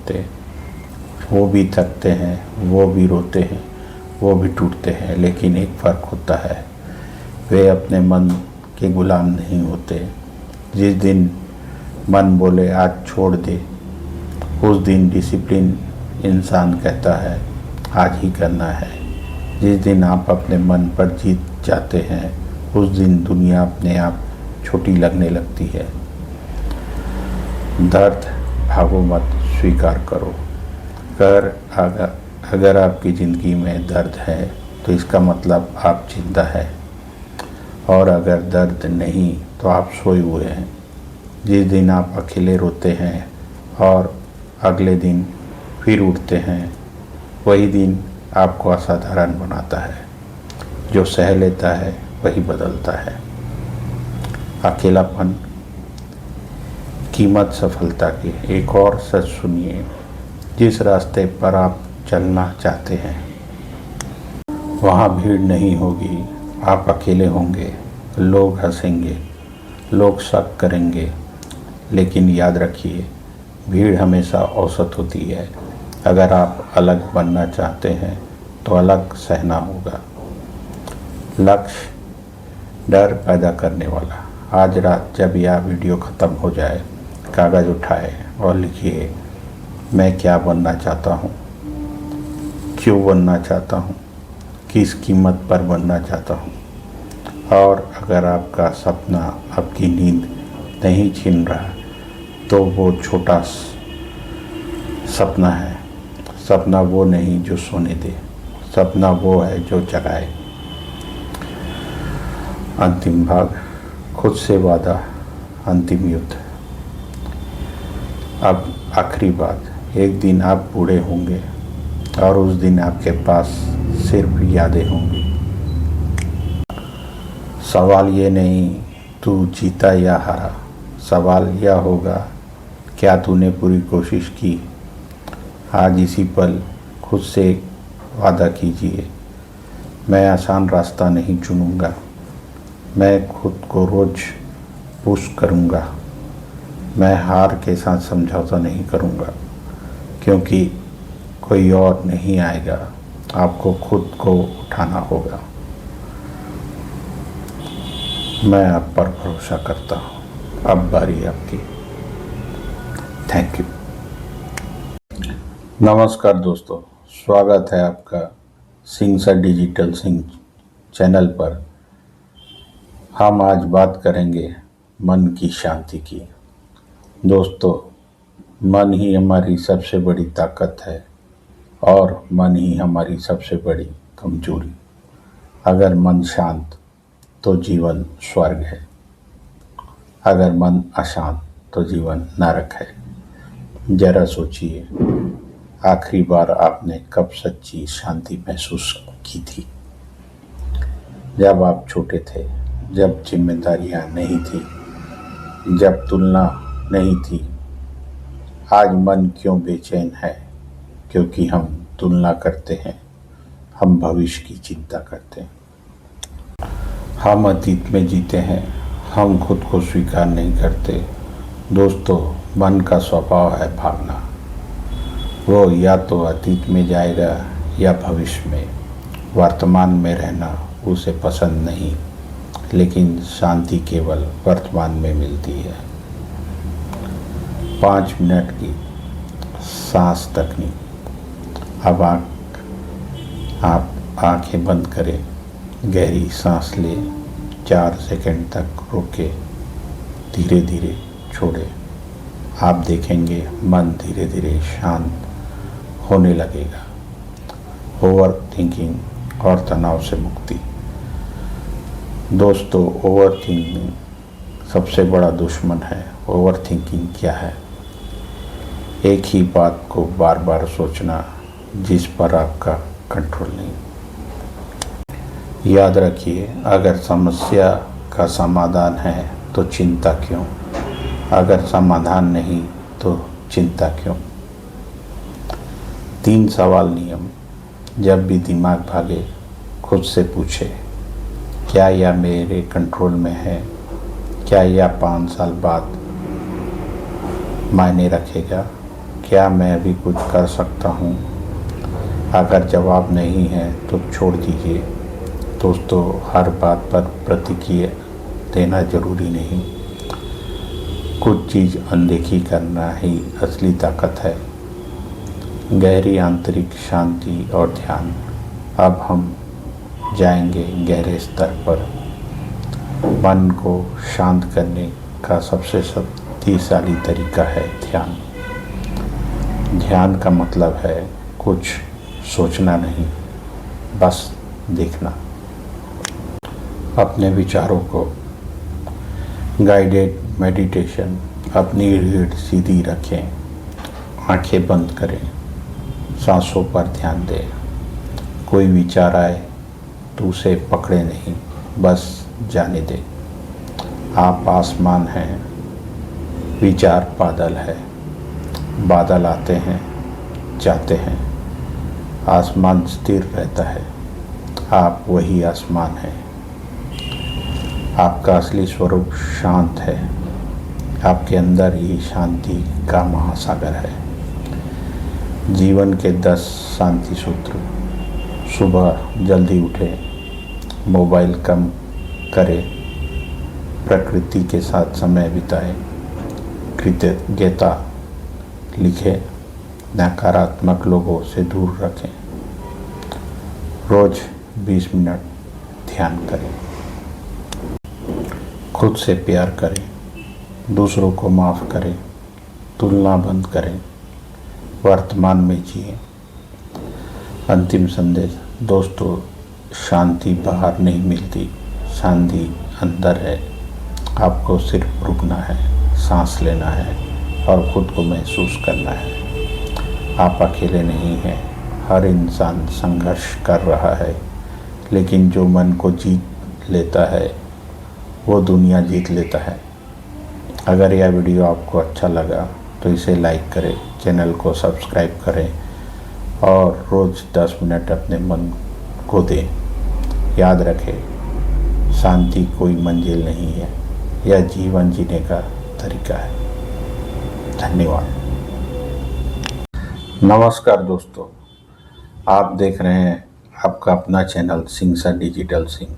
होते। वो भी थकते हैं, वो भी रोते हैं, वो भी टूटते हैं, लेकिन एक फ़र्क होता है, वे अपने मन के गुलाम नहीं होते। जिस दिन मन बोले आज छोड़ दे, उस दिन डिसिप्लिन इंसान कहता है आज ही करना है। जिस दिन आप अपने मन पर जीत जाते हैं, उस दिन दुनिया अपने आप छोटी लगने लगती है। दर्द भागो मत, स्वीकार करो। अगर आपकी ज़िंदगी में दर्द है तो इसका मतलब आप जिंदा है, और अगर दर्द नहीं तो आप सोए हुए हैं। जिस दिन आप अकेले रोते हैं और अगले दिन फिर उठते हैं, वही दिन आपको असाधारण बनाता है। जो सह लेता है वही बदलता है। अकेलापन कीमत सफलता की। एक और सच सुनिए, जिस रास्ते पर आप चलना चाहते हैं वहाँ भीड़ नहीं होगी, आप अकेले होंगे। लोग हंसेंगे, लोग शक करेंगे, लेकिन याद रखिए भीड़ हमेशा औसत होती है। अगर आप अलग बनना चाहते हैं तो अलग सहना होगा। लक्ष्य डर पैदा करने वाला। आज रात जब यह वीडियो ख़त्म हो जाए, कागज़ उठाए और लिखिए मैं क्या बनना चाहता हूँ, क्यों बनना चाहता हूँ, किस कीमत पर बनना चाहता हूँ। और अगर आपका सपना आपकी नींद नहीं छीन रहा तो वो छोटा सपना है। सपना वो नहीं जो सोने दे, सपना वो है जो जगाए। अंतिम भाग, खुद से वादा, अंतिम युद्ध। अब आखिरी बात, एक दिन आप बूढ़े होंगे और उस दिन आपके पास सिर्फ यादें होंगी। सवाल ये नहीं तू जीता या हारा, सवाल यह होगा क्या तूने पूरी कोशिश की। आज इसी पल खुद से एक वादा कीजिए, मैं आसान रास्ता नहीं चुनूंगा, मैं खुद को रोज़ पुश करूंगा, मैं हार के साथ समझौता नहीं करूंगा, क्योंकि कोई और नहीं आएगा, आपको खुद को उठाना होगा। मैं आप पर भरोसा करता हूँ। अब बारी आपकी। Thank you. नमस्कार दोस्तों, स्वागत है आपका Singh sir digital Singh channel पर। हम आज बात करेंगे मन की शांति की। दोस्तों, मन ही हमारी सबसे बड़ी ताकत है और मन ही हमारी सबसे बड़ी कमजोरी। अगर मन शांत तो जीवन स्वर्ग है, अगर मन अशांत तो जीवन नरक है। जरा सोचिए, आखिरी बार आपने कब सच्ची शांति महसूस की थी? जब आप छोटे थे, जब जिम्मेदारियां नहीं थी, जब तुलना नहीं थी। आज मन क्यों बेचैन है? क्योंकि हम तुलना करते हैं, हम भविष्य की चिंता करते हैं, हम अतीत में जीते हैं, हम खुद को स्वीकार नहीं करते। दोस्तों, मन का स्वभाव है भागना। वो या तो अतीत में जाएगा या भविष्य में। वर्तमान में रहना उसे पसंद नहीं, लेकिन शांति केवल वर्तमान में मिलती है। 5 मिनट की सांस तकनीक। अब आप आंखें बंद करें, गहरी सांस लें, 4 सेकंड तक रोके, धीरे धीरे छोड़े। आप देखेंगे मन धीरे धीरे शांत होने लगेगा। ओवर थिंकिंग और तनाव से मुक्ति। दोस्तों, ओवर थिंकिंग सबसे बड़ा दुश्मन है। ओवर थिंकिंग क्या है? एक ही बात को बार बार सोचना जिस पर आपका कंट्रोल नहीं। याद रखिए, अगर समस्या का समाधान है तो चिंता क्यों? अगर समाधान नहीं तो चिंता क्यों? 3 सवाल नियम। जब भी दिमाग भागे, खुद से पूछे, क्या यह मेरे कंट्रोल में है? क्या यह 5 साल बाद मायने रखेगा? क्या मैं भी कुछ कर सकता हूँ? अगर जवाब नहीं है तो छोड़ दीजिए। दोस्तों, हर बात पर प्रतिक्रिया देना जरूरी नहीं। कुछ चीज़ अनदेखी करना ही असली ताकत है। गहरी आंतरिक शांति और ध्यान। अब हम जाएंगे गहरे स्तर पर। मन को शांत करने का सबसे शक्तिशाली तरीका है ध्यान। ध्यान का मतलब है कुछ सोचना नहीं, बस देखना। अपने विचारों को गाइडेड मेडिटेशन। अपनी रीढ़ सीधी रखें, आंखें बंद करें, सांसों पर ध्यान दें। कोई विचार आए तो उसे पकड़े नहीं, बस जाने दें। आप आसमान हैं, विचार बादल है। बादल आते हैं, जाते हैं, आसमान स्थिर रहता है। आप वही आसमान हैं। आपका असली स्वरूप शांत है। आपके अंदर ही शांति का महासागर है। जीवन के 10 शांति सूत्र। सुबह जल्दी उठें, मोबाइल कम करें, प्रकृति के साथ समय बिताएं, कृतज्ञता लिखें, नकारात्मक लोगों से दूर रखें। रोज 20 मिनट ध्यान करें। खुद से प्यार करें, दूसरों को माफ़ करें, तुलना बंद करें, वर्तमान में जिए। अंतिम संदेश। दोस्तों, शांति बाहर नहीं मिलती, शांति अंदर है। आपको सिर्फ रुकना है, सांस लेना है और खुद को महसूस करना है। आप अकेले नहीं हैं। हर इंसान संघर्ष कर रहा है, लेकिन जो मन को जीत लेता है वो दुनिया जीत लेता है। अगर यह वीडियो आपको अच्छा लगा तो इसे लाइक करें, चैनल को सब्सक्राइब करें और रोज़ 10 मिनट अपने मन को दें। याद रखें, शांति कोई मंजिल नहीं है, यह जीवन जीने का तरीका है। धन्यवाद। नमस्कार दोस्तों, आप देख रहे हैं आपका अपना channel Singh sir digital Singh.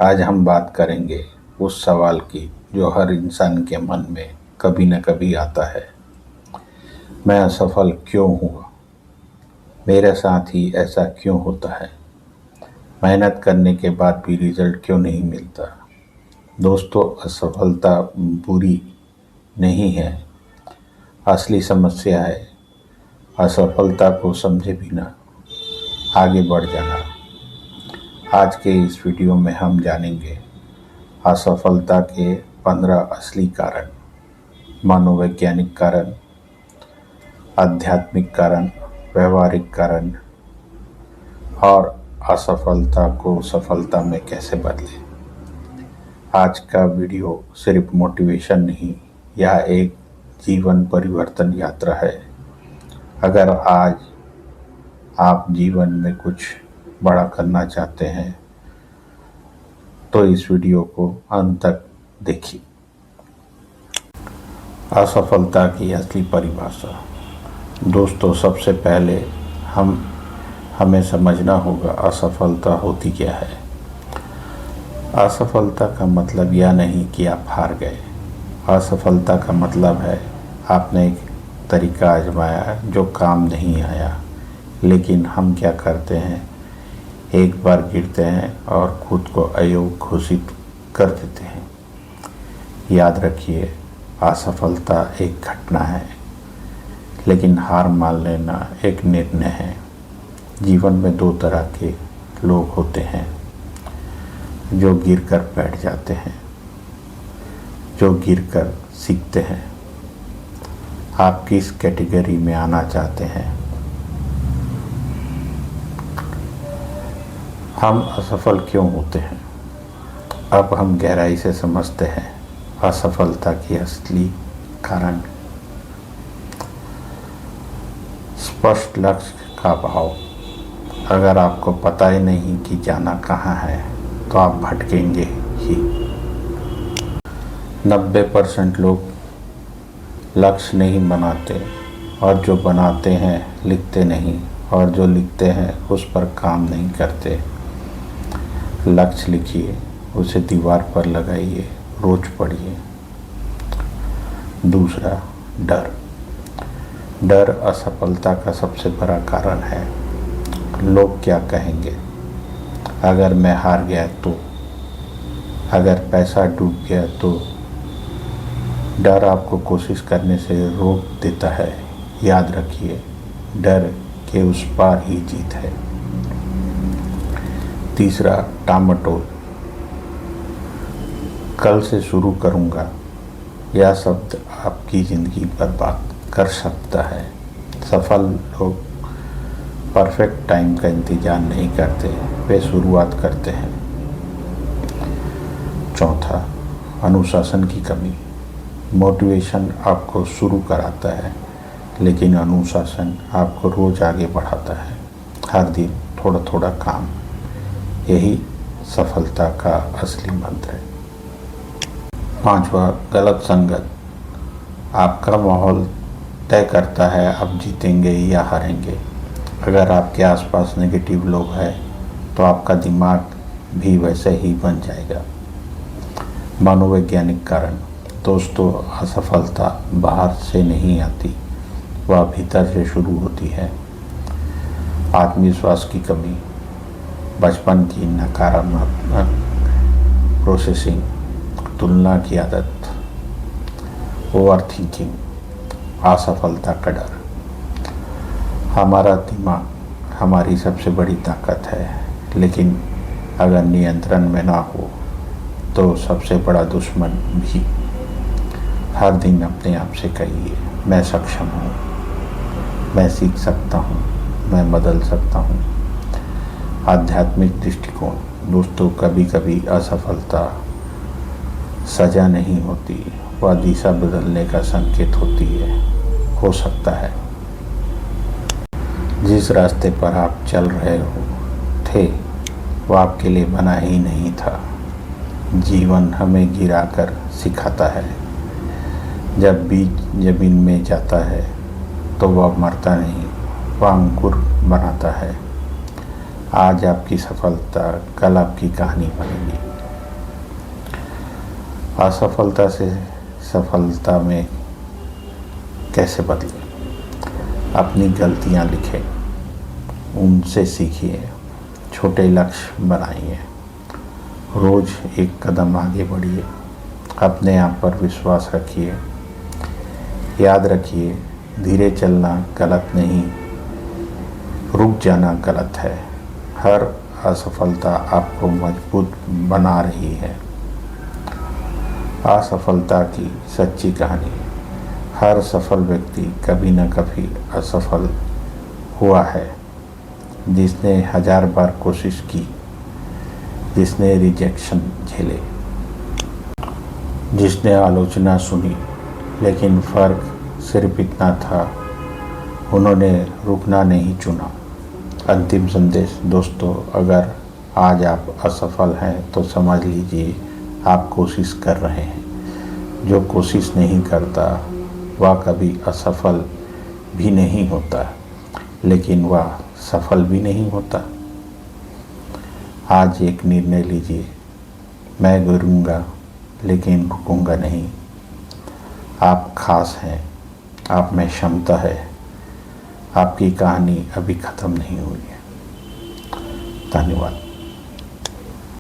आज हम बात करेंगे उस सवाल की जो हर इंसान के मन में कभी न कभी आता है। मैं असफल क्यों हुआ? मेरे साथ ही ऐसा क्यों होता है? मेहनत करने के बाद भी रिजल्ट क्यों नहीं मिलता? दोस्तों, असफलता बुरी नहीं है। असली समस्या है असफलता को समझे बिना आगे बढ़ जाना। आज के इस वीडियो में हम जानेंगे असफलता के 15 असली कारण, मनोवैज्ञानिक कारण, आध्यात्मिक कारण, व्यवहारिक कारण और असफलता को सफलता में कैसे बदलें। आज का वीडियो सिर्फ मोटिवेशन नहीं, यह एक जीवन परिवर्तन यात्रा है। अगर आज आप जीवन में कुछ बड़ा करना चाहते हैं तो इस वीडियो को अंत तक देखिए। असफलता की असली परिभाषा। दोस्तों, सबसे पहले हमें समझना होगा असफलता होती क्या है। असफलता का मतलब यह नहीं कि आप हार गए। असफलता का मतलब है आपने एक तरीका आजमाया जो काम नहीं आया। लेकिन हम क्या करते हैं, एक बार गिरते हैं और खुद को अयोग्य घोषित कर देते हैं। याद रखिए, असफलता एक घटना है, लेकिन हार मान लेना एक निर्णय है। जीवन में 2 तरह के लोग होते हैं, जो गिरकर बैठ जाते हैं, जो गिरकर सीखते हैं। आप किस कैटेगरी में आना चाहते हैं? हम असफल क्यों होते हैं? अब हम गहराई से समझते हैं असफलता की असली कारण। स्पष्ट लक्ष्य का अभाव। अगर आपको पता ही नहीं कि जाना कहाँ है तो आप भटकेंगे ही। 90% लोग लक्ष्य नहीं बनाते, और जो बनाते हैं लिखते नहीं, और जो लिखते हैं उस पर काम नहीं करते। लक्ष्य लिखिए, उसे दीवार पर लगाइए, रोज पढ़िए। दूसरा, डर। डर असफलता का सबसे बड़ा कारण है। लोग क्या कहेंगे, अगर मैं हार गया तो, अगर पैसा डूब गया तो। डर आपको कोशिश करने से रोक देता है। याद रखिए, डर के उस पार ही जीत है। तीसरा, टामाटोल। कल से शुरू करूँगा, यह शब्द आपकी ज़िंदगी बर्बाद कर सकता है। सफल लोग परफेक्ट टाइम का इंतज़ार नहीं करते, वे शुरुआत करते हैं। चौथा, अनुशासन की कमी। मोटिवेशन आपको शुरू कराता है, लेकिन अनुशासन आपको रोज़ आगे बढ़ाता है। हर दिन थोड़ा थोड़ा काम, यही सफलता का असली मंत्र है। पांचवा, गलत संगत। आपका माहौल तय करता है आप जीतेंगे या हारेंगे। अगर आपके आसपास नेगेटिव लोग हैं तो आपका दिमाग भी वैसे ही बन जाएगा। मनोवैज्ञानिक कारण। दोस्तों, असफलता बाहर से नहीं आती, वह भीतर से शुरू होती है। आत्मविश्वास की कमी, बचपन की नकारात्मक प्रोसेसिंग, तुलना की आदत, ओवर थिंकिंग, असफलता का डर। हमारा दिमाग हमारी सबसे बड़ी ताकत है, लेकिन अगर नियंत्रण में ना हो तो सबसे बड़ा दुश्मन भी। हर दिन अपने आप से कहिए, मैं सक्षम हूँ, मैं सीख सकता हूँ, मैं बदल सकता हूँ। आध्यात्मिक दृष्टिकोण। दोस्तों, कभी कभी असफलता सजा नहीं होती, वह दिशा बदलने का संकेत होती है। हो सकता है जिस रास्ते पर आप चल रहे थे वह आपके लिए बना ही नहीं था। जीवन हमें गिराकर सिखाता है। जब बीज जमीन में जाता है तो वह मरता नहीं, वह अंकुर बनाता है। आज आपकी सफलता कल आपकी कहानी बनेगी। असफलता से सफलता में कैसे बदलें? अपनी गलतियां लिखें, उनसे सीखिए, छोटे लक्ष्य बनाइए, रोज एक कदम आगे बढ़िए, अपने आप पर विश्वास रखिए। याद रखिए, धीरे चलना गलत नहीं, रुक जाना गलत है। हर असफलता आपको मजबूत बना रही है। असफलता की सच्ची कहानी। हर सफल व्यक्ति कभी न कभी असफल हुआ है। जिसने 1000 बार कोशिश की, जिसने रिजेक्शन झेले, जिसने आलोचना सुनी, लेकिन फ़र्क सिर्फ इतना था, उन्होंने रुकना नहीं चुना। अंतिम संदेश। दोस्तों, अगर आज आप असफल हैं तो समझ लीजिए आप कोशिश कर रहे हैं। जो कोशिश नहीं करता वह कभी असफल भी नहीं होता, लेकिन वह सफल भी नहीं होता। आज एक निर्णय लीजिए, मैं गिरूंगा लेकिन रुकूंगा नहीं। आप खास हैं, आप में क्षमता है, आपकी कहानी अभी ख़त्म नहीं हुई है। धन्यवाद।